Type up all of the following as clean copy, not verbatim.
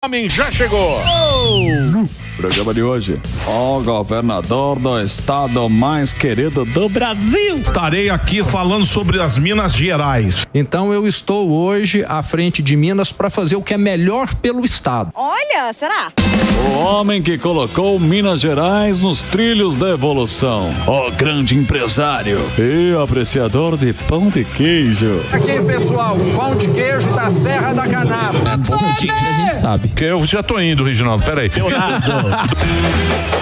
O homem já chegou. Programa de hoje, o governador do estado mais querido do Brasil. Estarei aqui falando sobre as Minas Gerais. Então eu estou hoje à frente de Minas para fazer o que é melhor pelo estado. Olha, será? O homem que colocou Minas Gerais nos trilhos da evolução. O grande empresário e apreciador de pão de queijo. Aqui, pessoal, pão de queijo da Serra da Canastra. Pão de queijo a gente sabe. Que eu já tô indo, Reginaldo, peraí.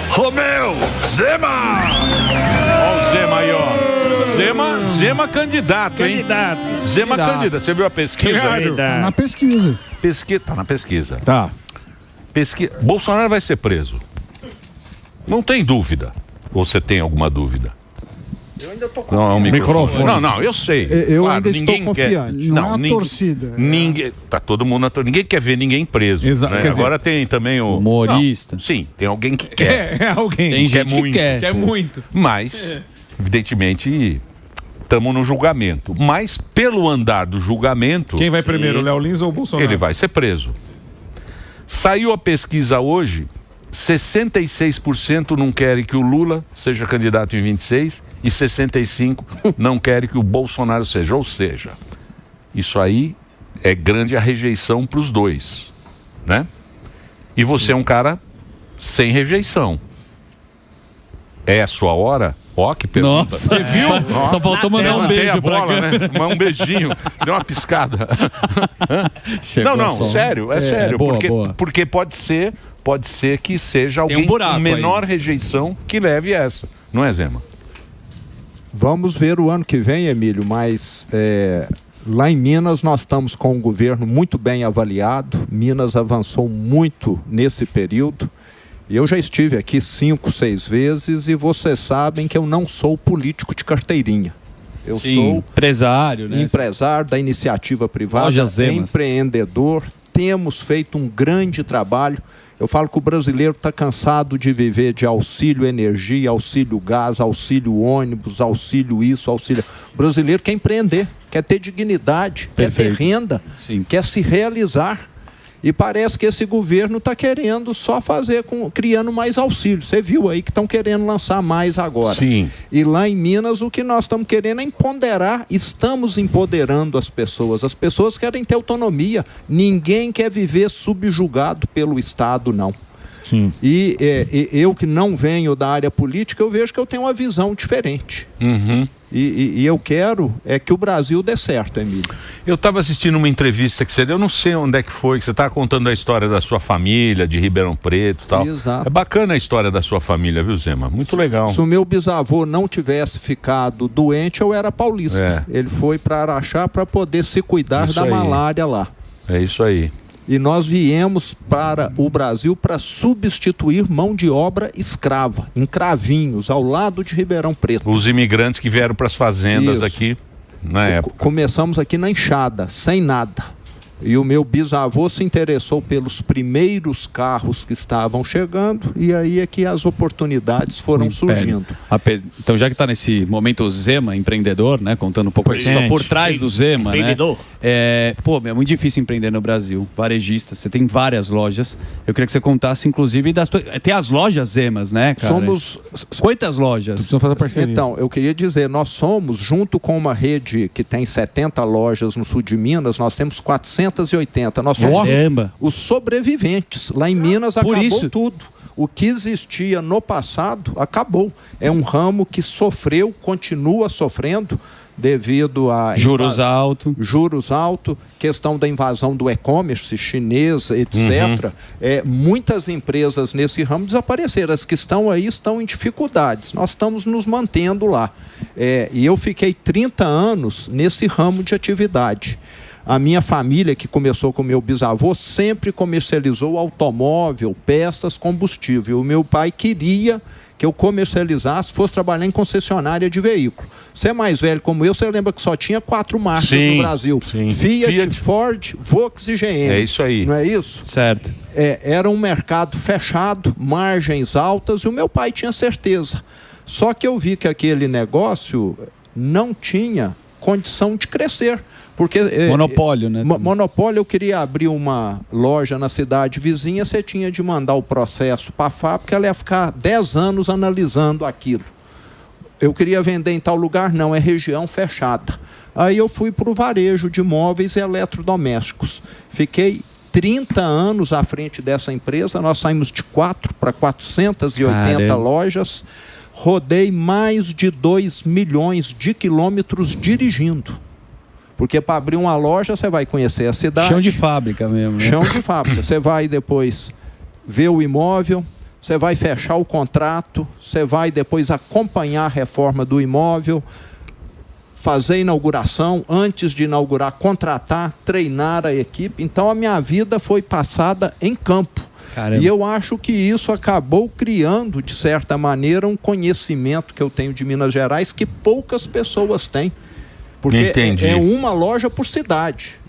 Romeu Zema! Olha o Zema aí, ó. Zema candidato, hein? Zema candidato. Você viu a pesquisa? Tá na pesquisa. Tá na pesquisa. Tá. Bolsonaro vai ser preso. Não tem dúvida. Ou você tem alguma dúvida? Eu ainda estou confiante. Não, é um microfone. Microfone. Não, eu sei. Eu Claro, ainda estou ninguém confiante. Quer, não é a torcida. Ninguém, tá todo mundo na torcida. Ninguém quer ver ninguém preso. Exato. Né? Quer dizer, agora tem também o humorista. Não, sim, tem alguém que quer. É alguém. Tem gente que muito. quer. muito. Mas, evidentemente, estamos no julgamento. Mas, pelo andar do julgamento, Quem vai primeiro, o Léo Lins ou o Bolsonaro? ele vai ser preso. Saiu a pesquisa hoje, 66% não querem que o Lula seja candidato em 26 e 65% não querem que o Bolsonaro seja. Ou seja, isso aí é grande a rejeição para os dois, né? E você é um cara sem rejeição. É a sua hora? Ó, que pergunta. Nossa, você viu? Só faltou mandar um Levantei beijo a bola, pra cá. né? Um beijinho, deu uma piscada. Chegou Não, só. sério, é sério. boa, porque, boa. porque pode ser que seja Tem alguém buraco com menor aí. rejeição que leve essa. Não é, Zema? Vamos ver o ano que vem, Emílio, mas lá em Minas nós estamos com um governo muito bem avaliado. Minas avançou muito nesse período. Eu já estive aqui 5, 6 vezes e vocês sabem que eu não sou político de carteirinha. Eu sou empresário, né? empresário da iniciativa privada, Lojas Zemas. empreendedor. Temos feito um grande trabalho. Eu falo que o brasileiro está cansado de viver de auxílio energia, auxílio gás, auxílio ônibus, auxílio isso, auxílio... O brasileiro quer empreender, quer ter dignidade, Perfeito. quer ter renda, Sim. quer se realizar. E parece que esse governo está querendo só fazer, criando mais auxílio. Você viu aí que estão querendo lançar mais agora. Sim. E lá em Minas o que nós estamos querendo é empoderar, estamos empoderando as pessoas. As pessoas querem ter autonomia. Ninguém quer viver subjugado pelo Estado, não. Sim. E eu que não venho da área política, eu vejo que eu tenho uma visão diferente. Uhum. E eu quero que o Brasil dê certo, Emílio. Eu estava assistindo uma entrevista que você deu, eu não sei onde é que foi, que você estava contando a história da sua família, de Ribeirão Preto e tal. Exato. É bacana a história da sua família, viu, Zema? Muito legal. Se o meu bisavô não tivesse ficado doente, eu era paulista. É. Ele foi para Araxá para poder se cuidar Isso da aí. malária lá. É isso aí. E nós viemos para o Brasil para substituir mão de obra escrava, em Cravinhos, ao lado de Ribeirão Preto. Os imigrantes que vieram para as fazendas Isso. aqui na época. Começamos aqui na enxada, sem nada. E o meu bisavô se interessou pelos primeiros carros que estavam chegando, e aí é que as oportunidades foram surgindo. Então, já que está nesse momento Zema, empreendedor, né? Contando um pouco a história por trás do Zema, né? É muito difícil empreender no Brasil. Varejista, você tem várias lojas. Eu queria que você contasse, inclusive, tem as lojas Zemas, né, cara? Quantas lojas? Precisam fazer parceria. Então, eu queria dizer, nós somos, junto com uma rede que tem 70 lojas no sul de Minas, nós temos 480. Nós somos os sobreviventes. Lá em Minas acabou tudo. O que existia no passado acabou. É um ramo que sofreu, continua sofrendo devido a juros altos, questão da invasão do e-commerce chinês, etc. Muitas empresas nesse ramo desapareceram. As que estão aí estão em dificuldades. Nós estamos nos mantendo lá. E eu fiquei 30 anos nesse ramo de atividade. A minha família, que começou com meu bisavô, sempre comercializou automóvel, peças, combustível. O meu pai queria que eu comercializasse, fosse trabalhar em concessionária de veículo. Você é mais velho como eu, você lembra que só tinha 4 marcas no Brasil. Sim. Fiat, Ford, Volkswagen e GM. É isso aí. Não é isso? Certo. Era um mercado fechado, margens altas, e o meu pai tinha certeza. Só que eu vi que aquele negócio não tinha condição de crescer. Porque, monopólio, né? Monopólio, eu queria abrir uma loja na cidade vizinha, você tinha de mandar o processo para a fábrica, ela ia ficar 10 anos analisando aquilo. Eu queria vender em tal lugar, não, é região fechada. Aí eu fui para o varejo de móveis e eletrodomésticos. Fiquei 30 anos à frente dessa empresa, nós saímos de 4 para 480 lojas, rodei mais de 2 milhões de quilômetros dirigindo. Porque para abrir uma loja, você vai conhecer a cidade. Chão de fábrica mesmo. Né? Chão de fábrica. Você vai depois ver o imóvel, você vai fechar o contrato, você vai depois acompanhar a reforma do imóvel, fazer a inauguração, antes de inaugurar, contratar, treinar a equipe. Então a minha vida foi passada em campo. Caramba. E eu acho que isso acabou criando, de certa maneira, um conhecimento que eu tenho de Minas Gerais que poucas pessoas têm. Porque é uma loja por cidade.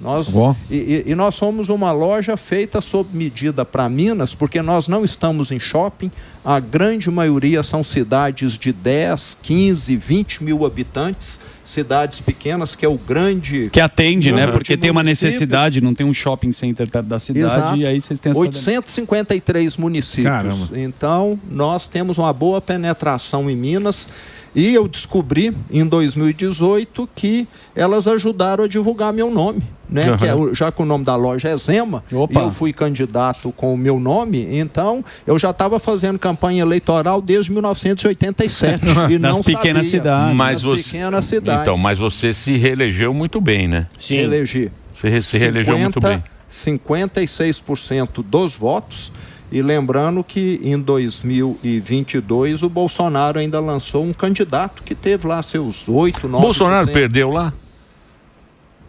E nós somos uma loja feita sob medida para Minas, porque nós não estamos em shopping. A grande maioria são cidades de 10, 15, 20 mil habitantes. Cidades pequenas, que é o grande... Que atende, né? Porque tem uma necessidade, não tem um shopping center perto da cidade. Exato. E aí vocês têm essa 853 municípios. Caramba. Então, nós temos uma boa penetração em Minas. E eu descobri, em 2018, que elas ajudaram a divulgar meu nome. Né? Que já que o nome da loja é Zema, e eu fui candidato com o meu nome, então eu já estava fazendo campanha eleitoral desde 1987. E nas não pequenas cidades. Pequenas cidades. Então, mas você se reelegeu muito bem, né? Sim. Elegi. Você se reelegeu muito bem. 56% dos votos. E lembrando que em 2022 o Bolsonaro ainda lançou um candidato que teve lá seus 8, 9%. Bolsonaro perdeu lá?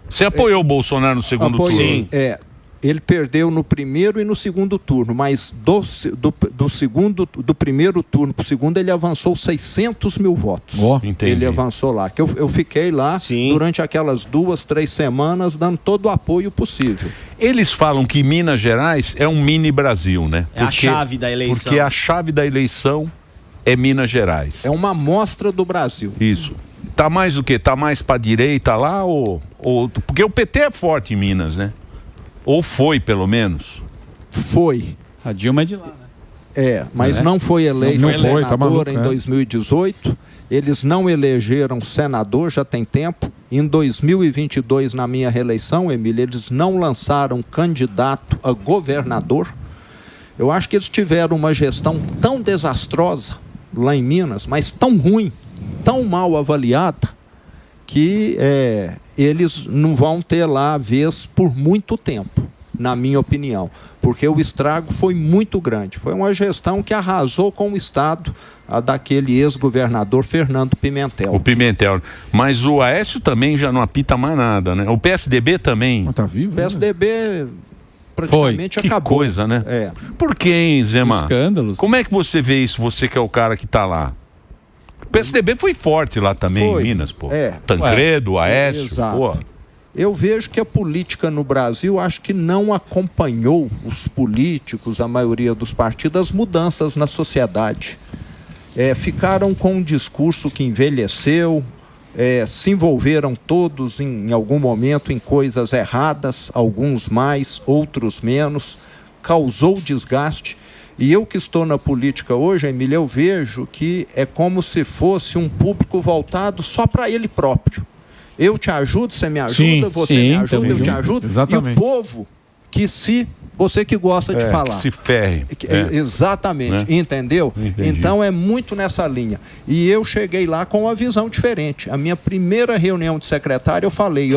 Você apoiou o Bolsonaro no segundo turno? Sim. Ele perdeu no primeiro e no segundo turno, mas do primeiro turno para o segundo ele avançou 600 mil votos. Ele avançou lá. Que eu fiquei lá durante aquelas 2, 3 semanas dando todo o apoio possível. Eles falam que Minas Gerais é um mini Brasil, né? É a chave da eleição. Porque a chave da eleição é Minas Gerais. É uma amostra do Brasil. Isso. Tá mais o quê? Tá mais para direita lá ou... Porque o PT é forte em Minas, né? Ou foi, pelo menos? Foi. A Dilma é de lá, né? Mas não foi eleito senador em 2018. Eles não elegeram senador, já tem tempo. Em 2022, na minha reeleição, Emílio, eles não lançaram candidato a governador. Eu acho que eles tiveram uma gestão tão desastrosa lá em Minas, mas tão ruim, tão mal avaliada, que eles não vão ter lá a vez por muito tempo, na minha opinião, porque o estrago foi muito grande. Foi uma gestão que arrasou com o Estado, a daquele ex-governador Fernando Pimentel. O Pimentel. Mas o Aécio também já não apita mais nada, né? O PSDB também. Tá vivo? O PSDB praticamente acabou. Que coisa, né? Por que, hein, Zema? Escândalos. Como é que você vê isso, você que é o cara que está lá? O PSDB foi forte lá também, em Minas, pô. Tancredo, Aécio, pô. Eu vejo que a política no Brasil, acho que não acompanhou os políticos, a maioria dos partidos, as mudanças na sociedade. Ficaram com um discurso que envelheceu, se envolveram todos em algum momento em coisas erradas, alguns mais, outros menos, causou desgaste. E eu que estou na política hoje, Emílio, eu vejo que é como se fosse um público voltado só para ele próprio. Eu te ajudo, você me ajuda, você me ajuda, eu te ajudo. Exatamente. E o povo que você que gosta de falar. Que se ferre. Exatamente, né? Entendeu? Entendi. Então é muito nessa linha. E eu cheguei lá com uma visão diferente. A minha primeira reunião de secretário, eu falei,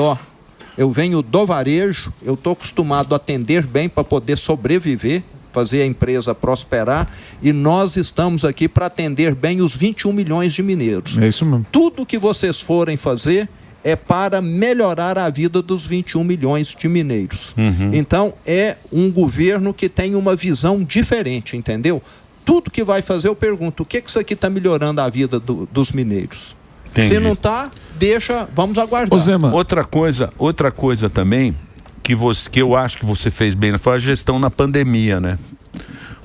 eu venho do varejo, eu estou acostumado a atender bem para poder sobreviver, fazer a empresa prosperar, e nós estamos aqui para atender bem os 21 milhões de mineiros. É isso mesmo. Tudo que vocês forem fazer é para melhorar a vida dos 21 milhões de mineiros. Então, é um governo que tem uma visão diferente, entendeu? Tudo que vai fazer, eu pergunto, o que isso aqui está melhorando a vida dos mineiros? Entendi. Se não está, vamos aguardar. Outra coisa também, que eu acho que você fez bem, foi a gestão na pandemia, né?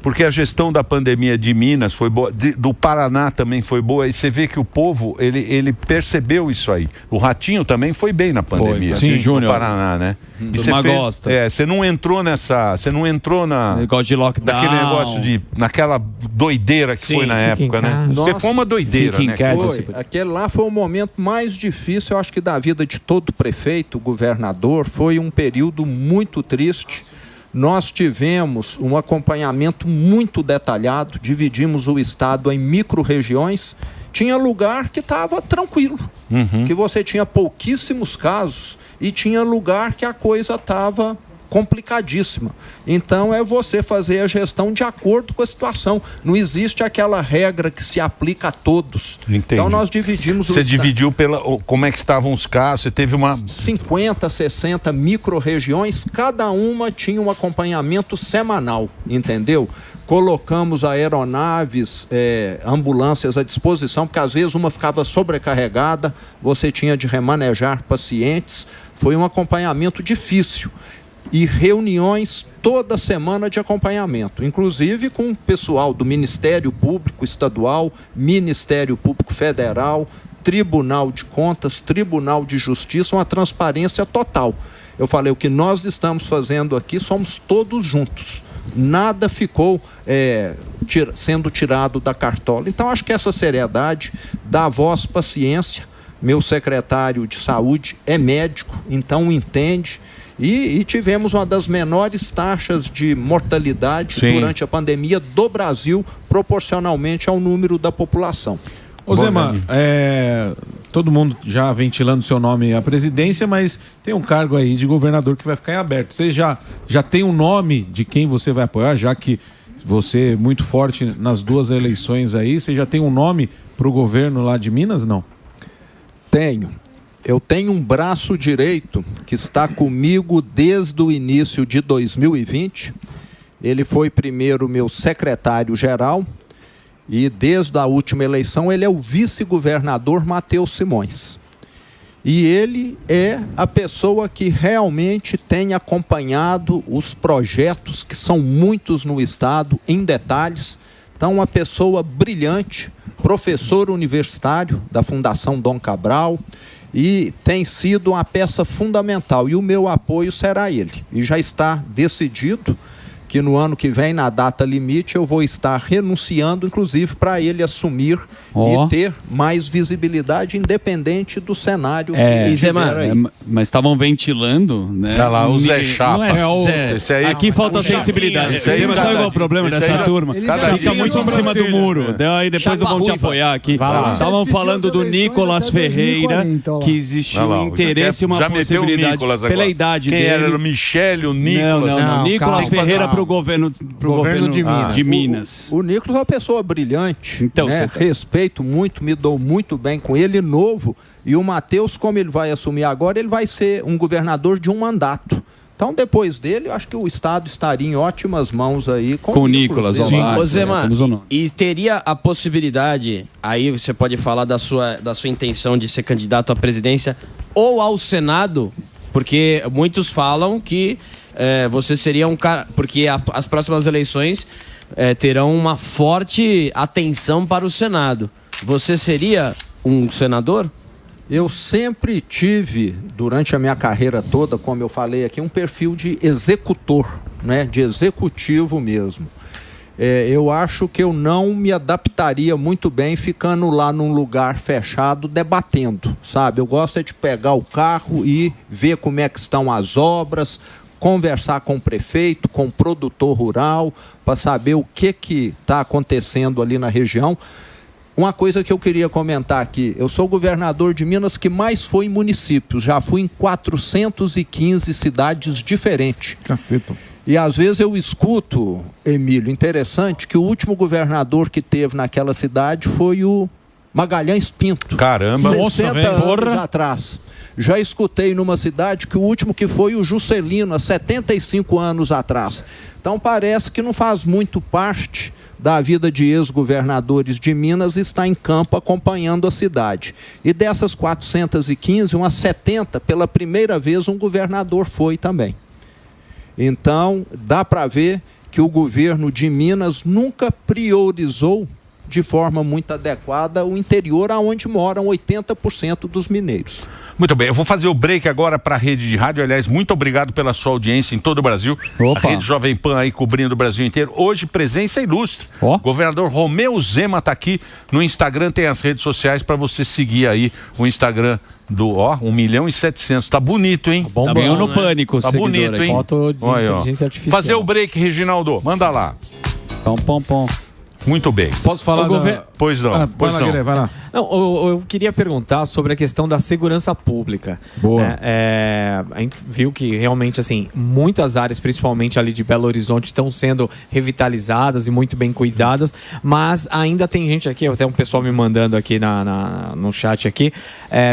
porque a gestão da pandemia de Minas foi boa, do Paraná também foi boa, e você vê que o povo, ele percebeu isso aí. O Ratinho também foi bem na pandemia. Sim, no Paraná, né? E você gosta. você não entrou você não entrou negócio de lockdown. naquele negócio naquela doideira que foi na época, né? Porque foi uma doideira, né? Aquele lá foi o momento mais difícil, eu acho que da vida de todo prefeito, governador, foi um período muito triste. Nós tivemos um acompanhamento muito detalhado, dividimos o estado em micro-regiões. Tinha lugar que estava tranquilo, que você tinha pouquíssimos casos, e tinha lugar que a coisa estava complicadíssima. Então é você fazer a gestão de acordo com a situação. Não existe aquela regra que se aplica a todos. Entendi. Então nós dividimos... Você dividiu como é que estavam os casos, você teve 50, 60 micro-regiões, cada uma tinha um acompanhamento semanal, entendeu? Colocamos aeronaves, ambulâncias à disposição, porque às vezes uma ficava sobrecarregada, você tinha de remanejar pacientes. Foi um acompanhamento difícil. E reuniões toda semana de acompanhamento, inclusive com o pessoal do Ministério Público Estadual, Ministério Público Federal, Tribunal de Contas, Tribunal de Justiça, uma transparência total. Eu falei, o que nós estamos fazendo aqui somos todos juntos. Nada ficou sendo tirado da cartola. Então, acho que essa seriedade dá voz, paciência. Meu secretário de saúde é médico, então entende. E tivemos uma das menores taxas de mortalidade durante a pandemia do Brasil, proporcionalmente ao número da população. Ô Zema, todo mundo já ventilando seu nome à presidência, mas tem um cargo aí de governador que vai ficar em aberto. Você já tem um nome de quem você vai apoiar, já que você é muito forte nas duas eleições aí, você já tem um nome para o governo lá de Minas, não? Tenho. Eu tenho um braço direito que está comigo desde o início de 2020. Ele foi primeiro meu secretário-geral e desde a última eleição ele é o vice-governador Matheus Simões. E ele é a pessoa que realmente tem acompanhado os projetos, que são muitos no estado, em detalhes. Então, uma pessoa brilhante, professor universitário da Fundação Dom Cabral, e tem sido uma peça fundamental, e o meu apoio será ele. E já está decidido que no ano que vem, na data limite, eu vou estar renunciando, inclusive, para ele assumir e ter mais visibilidade, independente do cenário. Mas estavam ventilando, né? Tá lá, o Zé Chapa. Não é Zé. Aqui falta sensibilidade. Você sabe qual é o problema dessa turma? Fica muito em cima do muro. Aí depois vão te apoiar aqui. Estavam falando do Nicolas Ferreira, que existiu interesse e uma possibilidade pela idade dele. Quem era o Michele, o Nicolas? Não, Nicolas Ferreira para o governo de Minas. O Nicolas é uma pessoa brilhante, então, respeito muito, me dou muito bem com ele, novo, e o Matheus, como ele vai assumir agora, ele vai ser um governador de um mandato. Então, depois dele, eu acho que o estado estaria em ótimas mãos aí com o Nicolas. E teria a possibilidade, aí você pode falar da sua intenção de ser candidato à presidência ou ao Senado, porque muitos falam que você seria um cara, porque as próximas eleições terão uma forte atenção para o Senado. Você seria um senador? Eu sempre tive, durante a minha carreira toda, como eu falei aqui, um perfil de executor, né? De executivo mesmo. Eu acho que eu não me adaptaria muito bem ficando lá num lugar fechado debatendo, sabe? Eu gosto de pegar o carro e ver como é que estão as obras, conversar com o prefeito, com o produtor rural, para saber o que está acontecendo ali na região. Uma coisa que eu queria comentar aqui, eu sou governador de Minas que mais foi em municípios, já fui em 415 cidades diferentes. Caceta. E às vezes eu escuto, Emílio, interessante, que o último governador que teve naquela cidade foi o Magalhães Pinto. Caramba, 60 anos atrás. Já escutei numa cidade que o último que foi o Juscelino, há 75 anos atrás. Então parece que não faz muito parte da vida de ex-governadores de Minas estar em campo acompanhando a cidade. E dessas 415, umas 70, pela primeira vez um governador foi também. Então, dá para ver que o governo de Minas nunca priorizou de forma muito adequada o interior, aonde moram 80% dos mineiros. Muito bem, eu vou fazer o break agora para a rede de rádio. Aliás, muito obrigado pela sua audiência em todo o Brasil. Opa. A rede Jovem Pan aí cobrindo o Brasil inteiro. Hoje, presença ilustre. Governador Romeu Zema está aqui no Instagram, tem as redes sociais para você seguir aí o Instagram do 1.700.000. Tá bonito, hein? Tá bem no pânico, tá bonito, hein? Foto de inteligência artificial. Fazer o break, Reginaldo. Manda lá. Pom. Muito bem. Posso falar? Pois não. Vai lá. Não, eu queria perguntar sobre a questão da segurança pública. Boa. A gente viu que realmente, assim, muitas áreas, principalmente ali de Belo Horizonte, estão sendo revitalizadas e muito bem cuidadas, mas ainda tem gente aqui, até um pessoal me mandando aqui no chat aqui,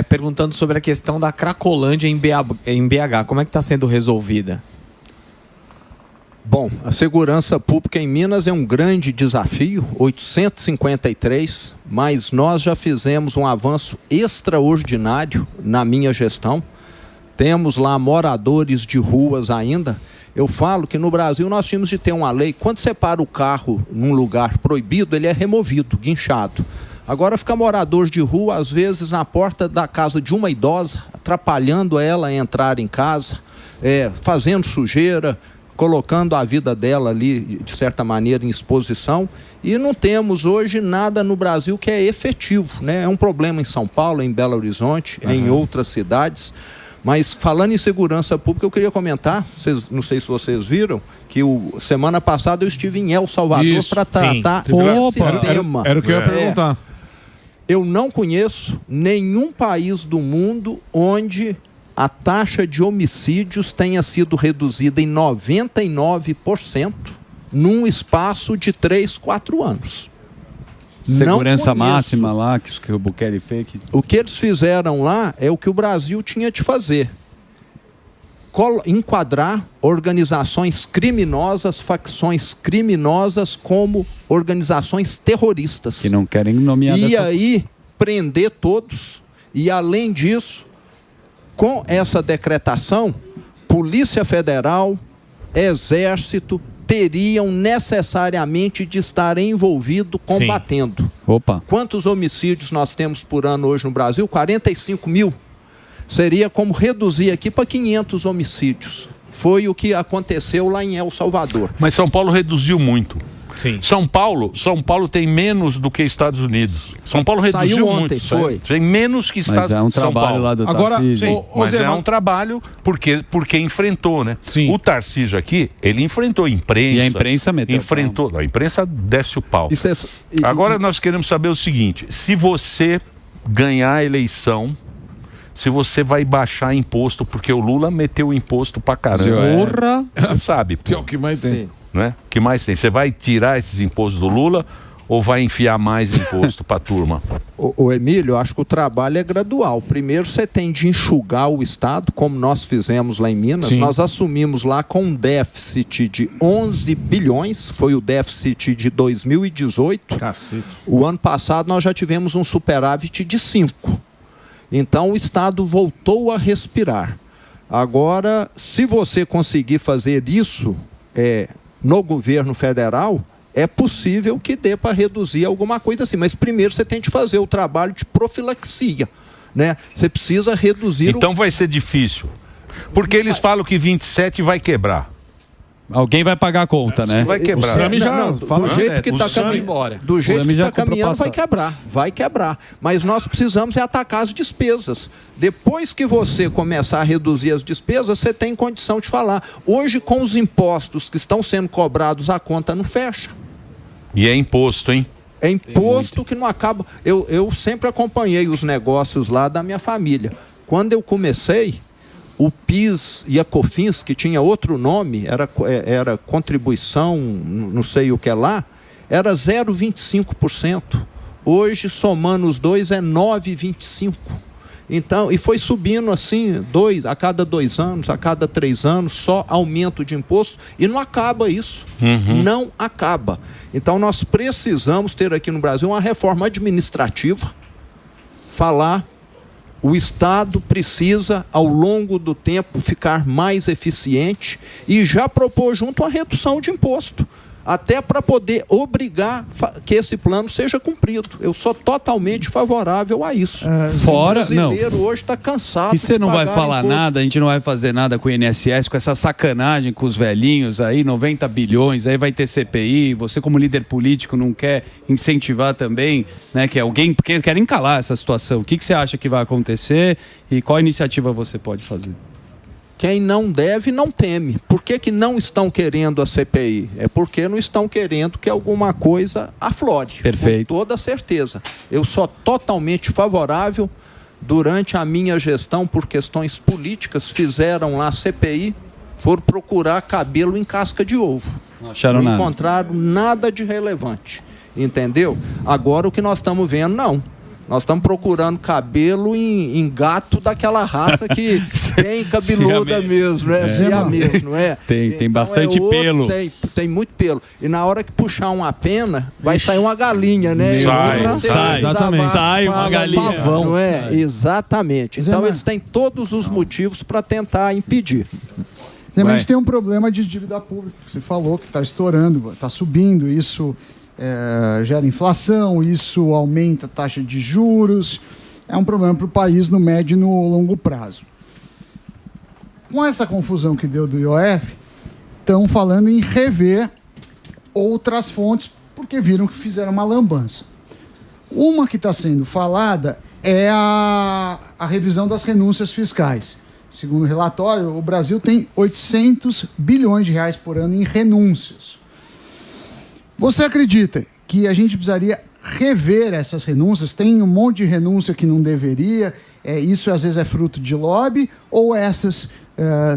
perguntando sobre a questão da Cracolândia em BH. Como é que está sendo resolvida? Bom, a segurança pública em Minas é um grande desafio, 853, mas nós já fizemos um avanço extraordinário na minha gestão. Temos lá moradores de ruas ainda. Eu falo que no Brasil nós tínhamos de ter uma lei, quando você para o carro num lugar proibido, ele é removido, guinchado. Agora fica morador de rua, às vezes na porta da casa de uma idosa, atrapalhando ela a entrar em casa, fazendo sujeira, colocando a vida dela ali, de certa maneira, em exposição. E não temos hoje nada no Brasil que é efetivo, né? É um problema em São Paulo, em Belo Horizonte, em outras cidades. Mas falando em segurança pública, eu queria comentar, não sei se vocês viram, que semana passada eu estive em El Salvador para tratar esse tema. Era o que eu ia perguntar. Eu não conheço nenhum país do mundo onde a taxa de homicídios tenha sido reduzida em 99% num espaço de 3, 4 anos. Segurança máxima lá, que o Bukele fez. O que eles fizeram lá é o que o Brasil tinha de fazer. Enquadrar organizações criminosas, facções criminosas como organizações terroristas. Que não querem nomear E aí prender todos. E além disso, com essa decretação, Polícia Federal, Exército teriam necessariamente de estar envolvido combatendo. Opa. Quantos homicídios nós temos por ano hoje no Brasil? 45 mil. Seria como reduzir aqui para 500 homicídios. Foi o que aconteceu lá em El Salvador. Mas São Paulo reduziu muito. Sim. São Paulo tem menos do que Estados Unidos. São Paulo reduziu Saiu ontem, muito. foi. Tem menos que Estados Unidos. Mas é um trabalho lá do Tarcísio. Mas é um trabalho porque enfrentou, né? Sim. O Tarcísio aqui, ele enfrentou a imprensa. E a imprensa meteu. Enfrentou. A imprensa desce o pau. Agora nós queremos saber o seguinte: se você ganhar a eleição, se você vai baixar imposto, porque o Lula meteu o imposto pra caramba. Você sabe. É o que mais tem. Sim. Né? O que mais tem? Você vai tirar esses impostos do Lula ou vai enfiar mais imposto para a turma? O Emílio, eu acho que o trabalho é gradual. Primeiro você tem de enxugar o Estado, como nós fizemos lá em Minas. Sim. Nós assumimos lá com um déficit de 11 bilhões, foi o déficit de 2018. Cacete. O ano passado nós já tivemos um superávit de 5. Então o Estado voltou a respirar. Agora, se você conseguir fazer isso no governo federal, é possível que dê para reduzir alguma coisa assim. Mas primeiro você tem de fazer o trabalho de profilaxia, né? Você precisa reduzir. Então vai ser difícil. Porque eles falam que 27 vai quebrar. Alguém vai pagar a conta, né? Vai quebrar. O Sami já fala do jeito que está caminhando, vai quebrar. Mas nós precisamos atacar as despesas. Depois que você começar a reduzir as despesas, você tem condição de falar. Hoje, com os impostos que estão sendo cobrados, a conta não fecha. E é imposto, hein? É imposto que não acaba. Eu sempre acompanhei os negócios lá da minha família. Quando eu comecei, o PIS e a COFINS, que tinha outro nome, era contribuição, não sei o que lá, era 0,25%. Hoje, somando os dois, é 9,25%. Então, e foi subindo assim, a cada 2 anos, a cada 3 anos, só aumento de imposto, e não acaba isso. Não acaba. Então, nós precisamos ter aqui no Brasil uma reforma administrativa, falar O Estado precisa, ao longo do tempo, ficar mais eficiente e já propôs junto a redução de imposto, até para poder obrigar que esse plano seja cumprido. Eu sou totalmente favorável a isso. Fora, o brasileiro hoje está cansado. E você não vai falar nada, a gente não vai fazer nada com o INSS, com essa sacanagem com os velhinhos aí, 90 bilhões, aí vai ter CPI, você como líder político não quer incentivar também, né, que alguém, porque querem calar essa situação. O que você acha que vai acontecer e qual iniciativa você pode fazer? Quem não deve, não teme. Por que não estão querendo a CPI? É porque não estão querendo que alguma coisa aflore. Perfeito. Com toda certeza. Eu sou totalmente favorável. Durante a minha gestão, por questões políticas, fizeram lá a CPI, foram procurar cabelo em casca de ovo. Não acharam nada. Não encontraram nada de relevante. Entendeu? Agora o que nós estamos vendo, não. Nós estamos procurando cabelo em gato daquela raça que tem cabeluda mesmo, né? Siamês, não é? Tem então, bastante pelo. Tem muito pelo. E na hora que puxar uma pena, vai sair uma galinha, né? Sai, exatamente. Sai uma galinha. Pavão. Não é? Exatamente. Então eles têm todos os motivos para tentar impedir. A gente tem um problema de dívida pública, que você falou, que está estourando, está subindo, isso gera inflação, isso aumenta a taxa de juros, é um problema para o país no médio e no longo prazo. Com essa confusão que deu do IOF, estão falando em rever outras fontes, porque viram que fizeram uma lambança. Uma que está sendo falada é a revisão das renúncias fiscais. Segundo o relatório, o Brasil tem 800 bilhões de reais por ano em renúncias. Você acredita que a gente precisaria rever essas renúncias? Tem um monte de renúncia que não deveria, isso às vezes é fruto de lobby, ou essas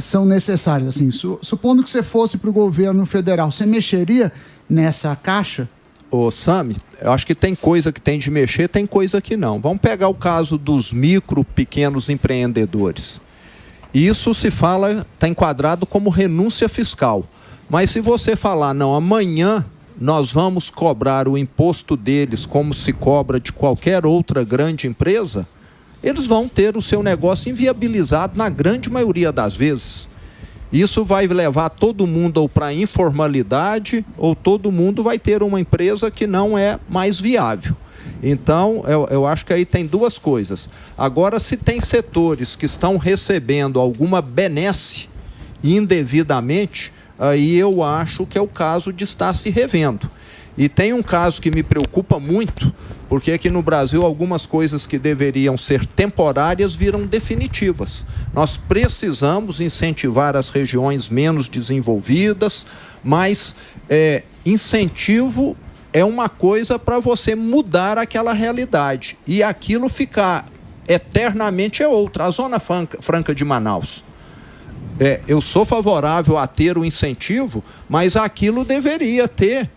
são necessárias? Assim, supondo que você fosse para o governo federal, você mexeria nessa caixa? Ô, Sami, eu acho que tem coisa que tem de mexer, tem coisa que não. Vamos pegar o caso dos micro, pequenos empreendedores. Isso se fala, está enquadrado como renúncia fiscal. Mas se você falar, não, amanhã nós vamos cobrar o imposto deles como se cobra de qualquer outra grande empresa, eles vão ter o seu negócio inviabilizado na grande maioria das vezes. Isso vai levar todo mundo ou para a informalidade, ou todo mundo vai ter uma empresa que não é mais viável. Então, eu acho que aí tem duas coisas. Agora, se tem setores que estão recebendo alguma benesse indevidamente, aí eu acho que é o caso de estar se revendo. E tem um caso que me preocupa muito, porque aqui no Brasil algumas coisas que deveriam ser temporárias viram definitivas. Nós precisamos incentivar as regiões menos desenvolvidas, mas incentivo é uma coisa para você mudar aquela realidade. E aquilo ficar eternamente é outra. A Zona Franca de Manaus. Eu sou favorável a ter o incentivo, mas aquilo deveria ter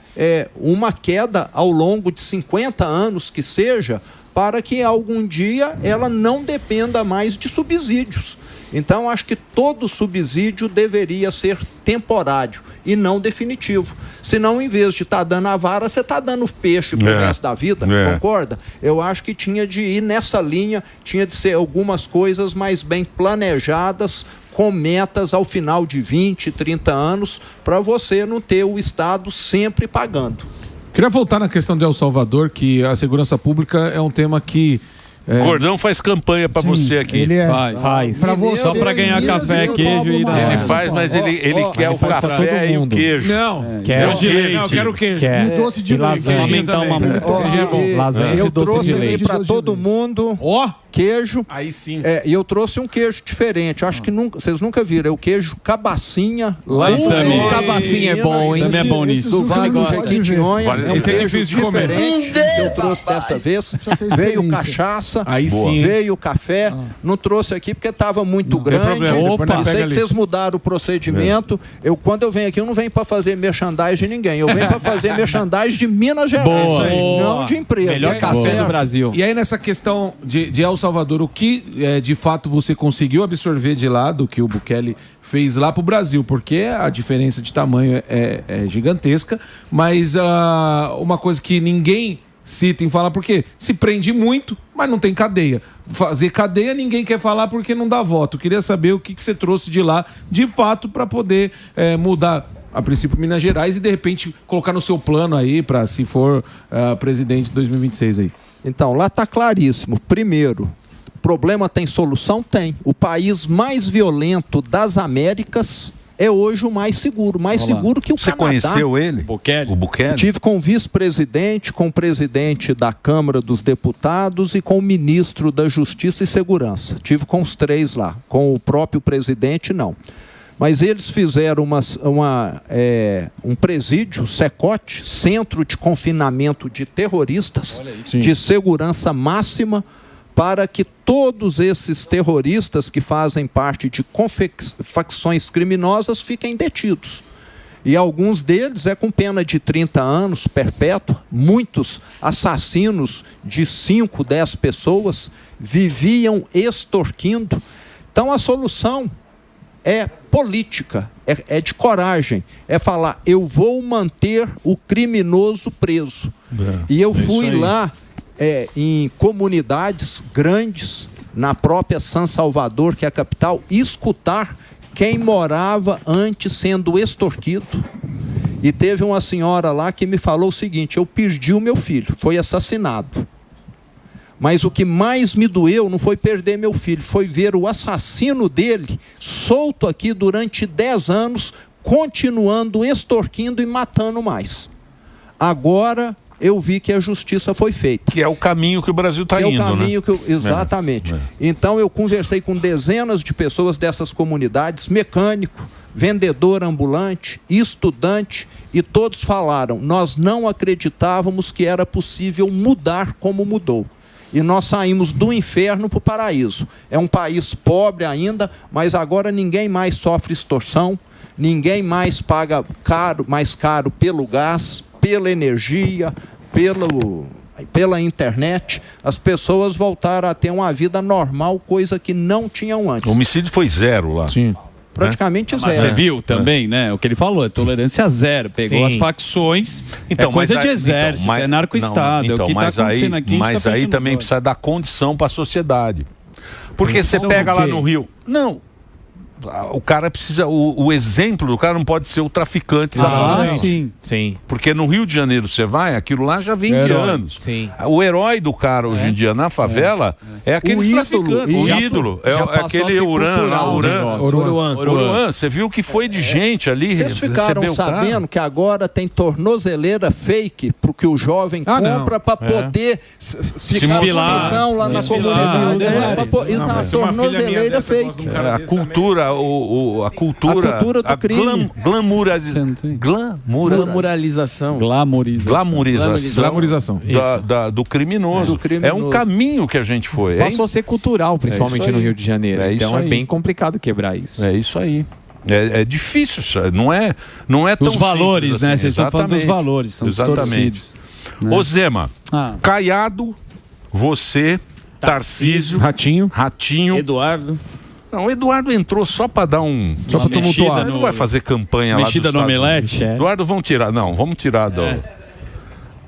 uma queda ao longo de 50 anos que seja, para que algum dia ela não dependa mais de subsídios. Então, acho que todo subsídio deveria ser temporário e não definitivo. Senão, em vez de estar dando a vara, você está dando peixe para o resto da vida, concorda? Eu acho que tinha de ir nessa linha, tinha de ser algumas coisas mais bem planejadas, com metas ao final de 20, 30 anos, para você não ter o Estado sempre pagando. Queria voltar na questão de El Salvador, que a segurança pública é um tema que... Gordão faz campanha para você aqui. Ele faz. Pra você, só para ganhar café, queijo e ele faz, mas ele quer o café e o queijo. Não, quero de leite. Não, quero queijo. E doce de leite. Aumentar uma lasanha eu de doce trouxe de aqui leite. para todo mundo queijo. Aí sim. E eu trouxe um queijo diferente. Acho que vocês nunca viram. É o queijo cabacinha lá em O cabacinha é bom, hein? Também é bom nisso. Do Vale do Jequitinhonha. Esse é difícil de comer. Que eu trouxe dessa vez. Veio cachaça. Aí sim. Veio café. Não trouxe aqui porque estava muito grande. Opa, sei que vocês mudaram o procedimento. Quando eu venho aqui, eu não venho para fazer merchandising de ninguém. Eu venho para fazer merchandising de Minas Gerais. Não de empresa. Melhor café do Brasil. E aí, nessa questão de El Salvador, o que de fato você conseguiu absorver de lá do que o Bukele fez lá para o Brasil? Porque a diferença de tamanho é gigantesca, mas uma coisa que ninguém citem, falar, porque se prende muito, mas não tem cadeia. Fazer cadeia ninguém quer falar porque não dá voto. Eu queria saber o que você trouxe de lá, de fato, para poder mudar, a princípio, Minas Gerais e, de repente, colocar no seu plano aí para, se for presidente de 2026 aí. Então, lá está claríssimo. Primeiro, problema tem solução? Tem. O país mais violento das Américas é hoje o mais seguro que o Canadá. Você conheceu ele? Bukele? O Bukele? Tive com o vice-presidente, com o presidente da Câmara dos Deputados e com o ministro da Justiça e Segurança. Tive com os três lá. Com o próprio presidente, não. Mas eles fizeram um presídio, Secote, Centro de Confinamento de Terroristas, de segurança máxima, para que todos esses terroristas que fazem parte de facções criminosas fiquem detidos. E alguns deles com pena de 30 anos, perpétua. Muitos assassinos de 5, 10 pessoas viviam extorquindo. Então a solução é política, é de coragem, é falar, eu vou manter o criminoso preso. E eu fui lá em comunidades grandes, na própria São Salvador, que é a capital, escutar quem morava antes sendo extorquido. E teve uma senhora lá que me falou o seguinte, eu perdi o meu filho, foi assassinado. Mas o que mais me doeu não foi perder meu filho, foi ver o assassino dele solto aqui durante 10 anos, continuando extorquindo e matando mais. Agora eu vi que a justiça foi feita. Que é o caminho que o Brasil está indo, é o caminho, né? Exatamente. Então eu conversei com dezenas de pessoas dessas comunidades, mecânico, vendedor ambulante, estudante, e todos falaram, nós não acreditávamos que era possível mudar como mudou. E nós saímos do inferno para o paraíso. É um país pobre ainda, mas agora ninguém mais sofre extorsão, ninguém mais paga mais caro pelo gás, pela energia, pela internet. As pessoas voltaram a ter uma vida normal, coisa que não tinham antes. O homicídio foi 0 lá. Sim. Praticamente zero. Mas você viu também, né? O que ele falou, é tolerância zero. Pegou as facções, coisa de exército, é narco-estado. É o que está acontecendo aqui. Mas aí também precisa dar condição para a sociedade. Porque você pega lá no Rio... Não, o cara precisa... O exemplo do cara não pode ser o traficante. Sim. Porque no Rio de Janeiro você vai, aquilo lá já vem de anos. Sim. O herói do cara hoje em dia na favela é aquele traficante. O ídolo. É aquele Oruan. Você viu que foi de gente ali. Vocês ficaram sabendo que agora tem tornozeleira fake porque o jovem compra para poder ficar lá na comunidade. A tornozeleira fake. A cultura a cultura do crime. Glamorização do criminoso. É um caminho que a gente foi. Passou a ser cultural, principalmente no Rio de Janeiro. Então é bem complicado quebrar isso. É isso aí. É difícil, não é tão os valores, assim. Né? Vocês estão falando dos valores, são exatamente. Né? Ô Zema, Caiado, você, Tarcísio, Ratinho, Eduardo. Não, o Eduardo entrou só para dar só para tumultuar. Ele não vai fazer campanha mexida lá. Mexida no omelete. Eduardo, vamos tirar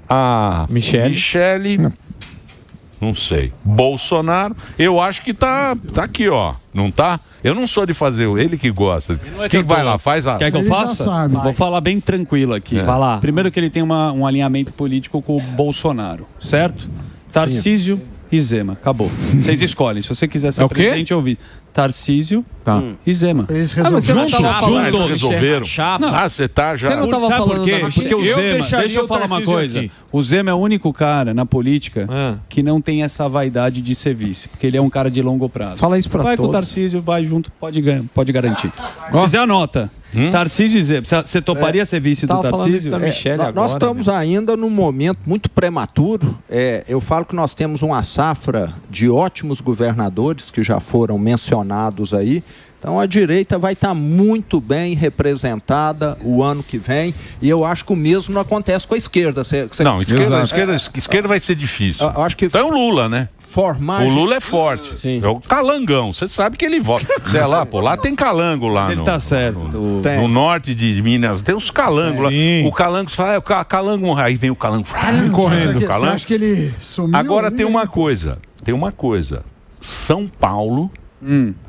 a Michele. Não sei. Bolsonaro, eu acho que tá aqui, ó. Não tá? Eu não sou de fazer, ele que gosta. Quem vai lá, faz a... Quer que eu faça? Vou falar bem tranquilo aqui. Vai lá. Primeiro que ele tem um alinhamento político com o Bolsonaro, certo? Tarcísio e Zema, acabou. Vocês escolhem, se você quiser ser presidente, eu ouvi. Tarcísio e Zema. Eles resolveram. Juntos resolveram. Você tá já... Você não tava falando por quê? Porque o Zema... Deixa eu falar uma coisa. Aqui. O Zema é o único cara na política que não tem essa vaidade de ser vice. Porque ele é um cara de longo prazo. Fala isso pra todos. Vai com o Tarcísio, vai junto, pode garantir. Se quiser, anota. Tarcísio e Zema. Você toparia ser vice do Tarcísio? Da Michele agora, nós estamos ainda num momento muito prematuro. Eu falo que nós temos uma safra de ótimos governadores que já foram mencionados aí. Então a direita vai estar muito bem representada o ano que vem, e eu acho que o mesmo não acontece com a esquerda. Não, esquerda vai ser difícil. Eu acho que então é o Lula, né? Formar... O Lula é forte. Sim. É o calangão. Você sabe que ele vota. Sei lá, pô, lá tem calango lá. Ele tá certo. No norte de Minas tem uns calangos lá. O calango fala, calango, aí vem o calango. Correndo. Você acha que ele sumiu? Agora tem uma coisa. São Paulo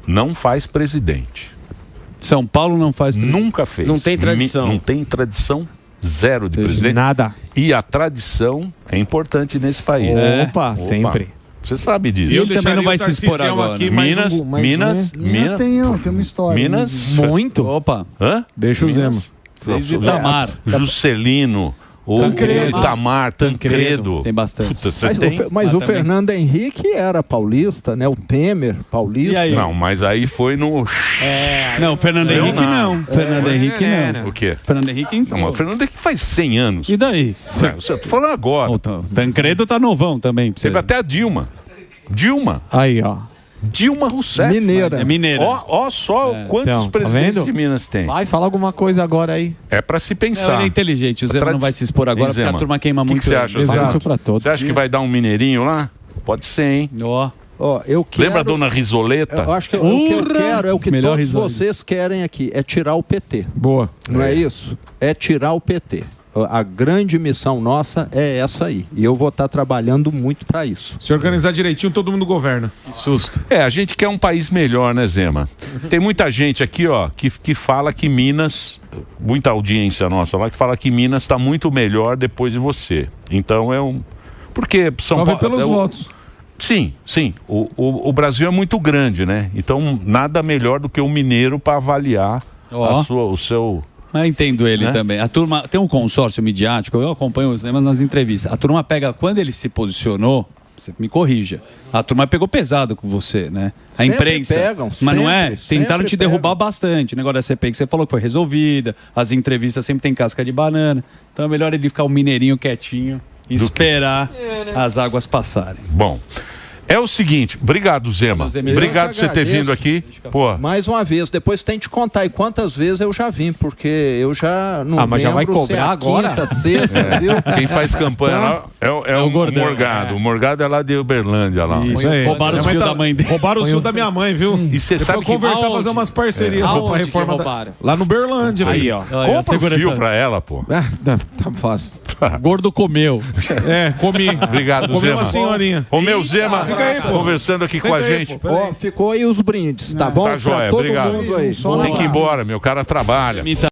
não faz presidente. São Paulo não faz presidente. Nunca fez. Não tem tradição. Não tem tradição zero de presidente. Nada. E a tradição é importante nesse país. Opa, sempre. Você sabe disso. E ele também não vai se expor agora. Aqui, Minas tem uma história. Minas. Muito. Opa. Hã? Deixa o Zema. Itamar. Juscelino. O Itamar, Tancredo. Tem bastante. Puta, você Mas o Fernando Henrique era paulista, né? O Temer, paulista. E aí? Não, mas aí foi no... Não, Fernando Henrique não. Fernando Henrique não. O quê? Fernando Henrique Não, mas o Fernando Henrique faz 100 anos. E daí? Eu tô falando agora. Tancredo tá novão também. Teve até a Dilma. Aí, ó. Dilma Rousseff. Mineira. É mineira. Ó só quantos Então, tá presidentes vendo? de Minas tem. Vai, fala alguma coisa agora aí. É pra se Não, pensar. ele é inteligente. O Zema não vai se expor agora porque a turma queima muito. O que você acha? Fala isso pra todos. Você acha que vai dar um mineirinho lá? Pode ser, hein? Ó. Ó, eu quero... Lembra a dona Risoleta? Eu acho que o que eu quero é o que Melhor todos risada. vocês querem aqui, é tirar o PT. Boa. Não é isso? É tirar o PT. A grande missão nossa é essa aí. E eu vou estar trabalhando muito para isso. Se organizar direitinho, todo mundo governa. Que susto. A gente quer um país melhor, né, Zema? Tem muita gente aqui, ó, que fala que Minas, muita audiência nossa lá, que fala que Minas está muito melhor depois de você. Então é um... Porque São Paulo... pelos votos. Sim. O Brasil é muito grande, né? Então nada melhor do que um mineiro para avaliar o seu... Mas entendo ele também. A turma tem um consórcio midiático, eu acompanho os temas nas entrevistas. A turma pega, quando ele se posicionou, você me corrija, a turma pegou pesado com você, né? A Sempre imprensa. pegam, mas não é? sempre Tentaram te derrubar pegam. bastante. O negócio da CPI que você falou que foi resolvida, as entrevistas sempre tem casca de banana. Então é melhor ele ficar um mineirinho quietinho e esperar as águas passarem. Bom. É o seguinte, obrigado, Zema. Obrigado por você ter vindo aqui. Pô. Mais uma vez, depois tem que contar. E quantas vezes eu já vim, porque eu já não mas já vai cobrar agora? Quinta, sexta, viu? Quem faz campanha lá é o Morgado. O Morgado é lá de Uberlândia. Lá. Isso. Roubaram os fios da mãe dele. Roubaram o fio da minha mãe, viu? E você sabe que... conversar, fazer umas parcerias pra reforma lá no Uberlândia. Aí, ó. Compra o fio pra ela, pô. Tá fácil. Gordo comeu. Comi. Obrigado, Comi Zema. uma senhorinha. Romeu Zema, Fica aí, pô. conversando aqui com a gente. Ó, ficou aí os brindes, tá bom? Tá joia, Pra todo obrigado. mundo aí. Tem que ir embora, meu cara trabalha.